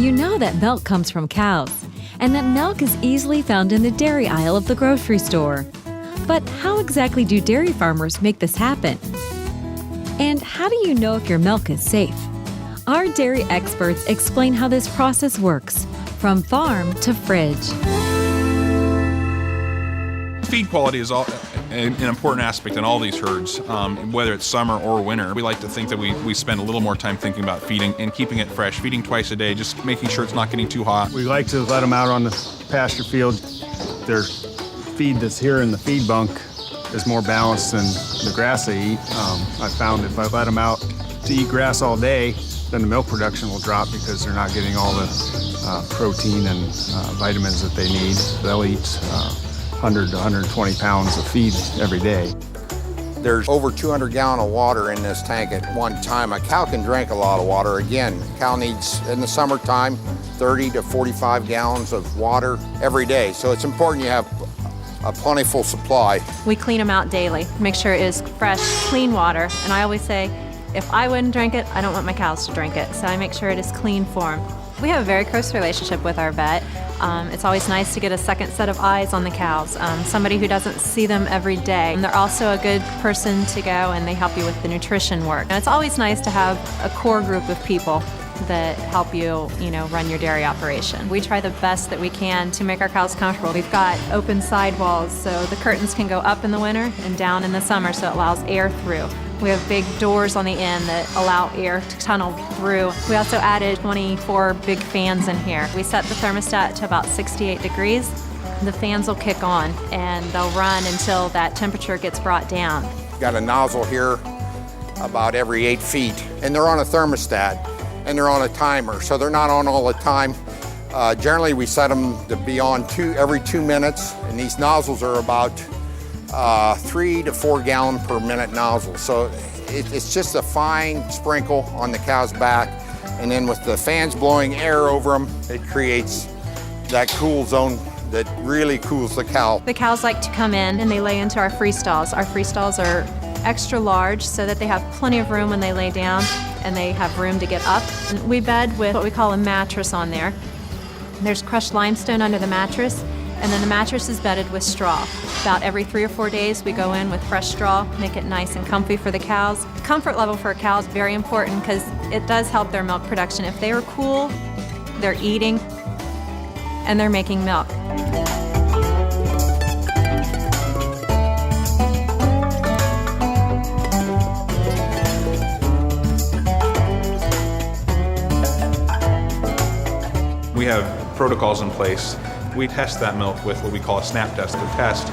You know that milk comes from cows, and that milk is easily found in the dairy aisle of the grocery store. But how exactly do dairy farmers make this happen? And how do you know if your milk is safe? Our dairy experts explain how this process works, from farm to fridge. Feed quality is an important aspect in all these herds, whether it's summer or winter. We like to think that we spend a little more time thinking about feeding and keeping it fresh, feeding twice a day, just making sure it's not getting too hot. We like to let them out on the pasture field. Their feed that's here in the feed bunk is more balanced than the grass they eat. I found if I let them out to eat grass all day, then the milk production will drop because they're not getting all the protein and vitamins that they need. They'll eat 100 to 120 pounds of feed every day. There's over 200 gallons of water in this tank at one time. A cow can drink a lot of water. Again, a cow needs, in the summertime, 30 to 45 gallons of water every day. So it's important you have a plentiful supply. We clean them out daily, make sure it is fresh, clean water. And I always say, if I wouldn't drink it, I don't want my cows to drink it. So I make sure it is clean for them. We have a very close relationship with our vet. It's always nice to get a second set of eyes on the cows, somebody who doesn't see them every day. And they're also a good person to go, and they help you with the nutrition work. And it's always nice to have a core group of people that help you, run your dairy operation. We try the best that we can to make our cows comfortable. We've got open sidewalls, so the curtains can go up in the winter and down in the summer, so it allows air through. We have big doors on the end that allow air to tunnel through. We also added 24 big fans in here. We set the thermostat to about 68 degrees. The fans will kick on and they'll run until that temperature gets brought down. Got a nozzle here about every 8 feet, and they're on a thermostat and they're on a timer, so they're not on all the time. Generally, we set them to be on every 2 minutes, and these nozzles are about 3 to 4 gallon per minute nozzle. So it's just a fine sprinkle on the cow's back. And then with the fans blowing air over them, it creates that cool zone that really cools the cow. The cows like to come in and they lay into our free stalls. Our free stalls are extra large so that they have plenty of room when they lay down and they have room to get up. And we bed with what we call a mattress on there. There's crushed limestone under the mattress, and then the mattress is bedded with straw. About every 3 or 4 days, we go in with fresh straw, make it nice and comfy for the cows. Comfort level for a cow is very important because it does help their milk production. If they are cool, they're eating, and they're making milk. We have protocols in place. We test that milk with what we call a snap test to test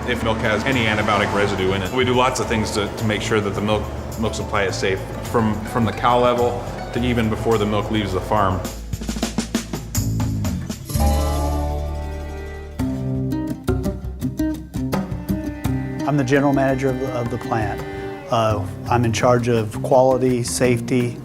if milk has any antibiotic residue in it. We do lots of things to make sure that the milk supply is safe, from the cow level to even before the milk leaves the farm. I'm the general manager of the plant. I'm in charge of quality, safety,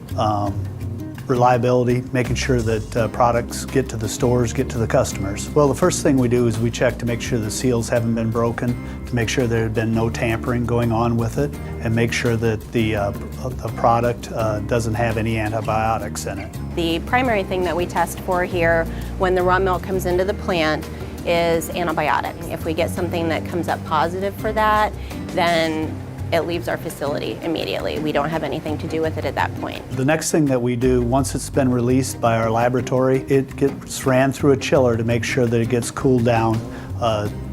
reliability, making sure that products get to the stores, get to the customers. Well, the first thing we do is we check to make sure the seals haven't been broken, to make sure there had been no tampering going on with it, and make sure that the product doesn't have any antibiotics in it. The primary thing that we test for here when the raw milk comes into the plant is antibiotics. If we get something that comes up positive for that, then it leaves our facility immediately. We don't have anything to do with it at that point. The next thing that we do, once it's been released by our laboratory, it gets ran through a chiller to make sure that it gets cooled down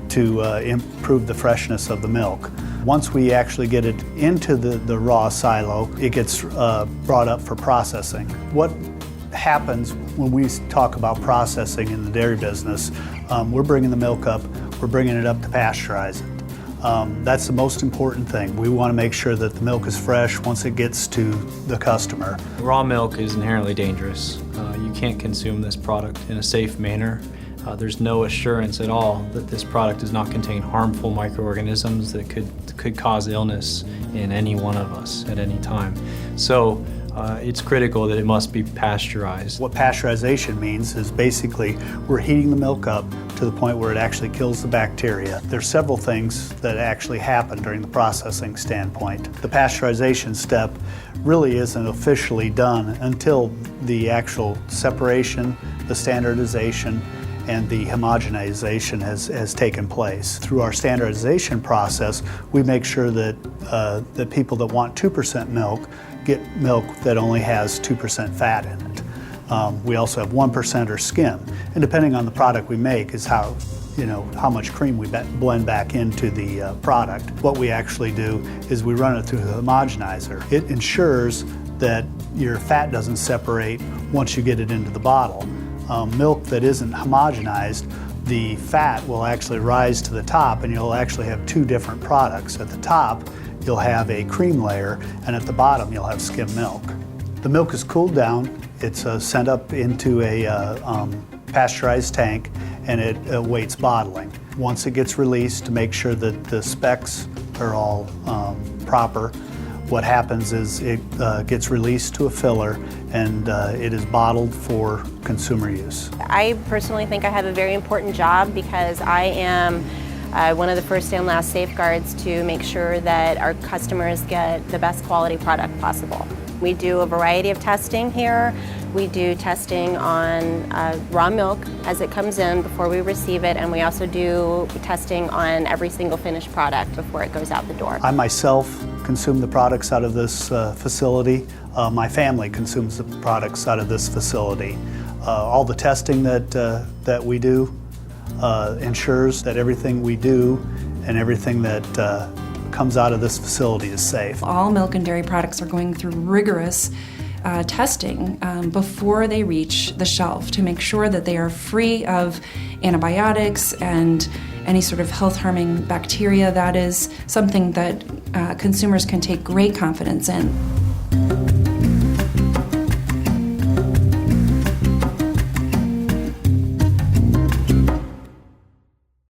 to improve the freshness of the milk. Once we actually get it into the raw silo, it gets brought up for processing. What happens when we talk about processing in the dairy business, we're bringing the milk up, we're bringing it up to pasteurize it. That's the most important thing. We want to make sure that the milk is fresh once it gets to the customer. Raw milk is inherently dangerous. You can't consume this product in a safe manner. There's no assurance at all that this product does not contain harmful microorganisms that could cause illness in any one of us at any time. So it's critical that it must be pasteurized. What pasteurization means is basically we're heating the milk up to the point where it actually kills the bacteria. There's several things that actually happen during the processing standpoint. The pasteurization step really isn't officially done until the actual separation, the standardization, and the homogenization has taken place. Through our standardization process, we make sure that that people that want 2% milk get milk that only has 2% fat in it. We also have 1% or skim, and depending on the product we make is how much cream we blend back into the product. What we actually do is we run it through the homogenizer. It ensures that your fat doesn't separate once you get it into the bottle. Milk that isn't homogenized, the fat will actually rise to the top, and you'll actually have two different products. At the top, you'll have a cream layer, and at the bottom, you'll have skim milk. The milk is cooled down. It's sent up into a pasteurized tank, and it awaits bottling. Once it gets released, to make sure that the specs are all proper, what happens is it gets released to a filler, and it is bottled for consumer use. I personally think I have a very important job because I am one of the first and last safeguards to make sure that our customers get the best quality product possible. We do a variety of testing here. We do testing on raw milk as it comes in before we receive it, and we also do testing on every single finished product before it goes out the door. I myself consume the products out of this facility. My family consumes the products out of this facility. All the testing that we do ensures that everything we do and everything that comes out of this facility is safe. All milk and dairy products are going through rigorous testing before they reach the shelf to make sure that they are free of antibiotics and any sort of health-harming bacteria. That is something that consumers can take great confidence in.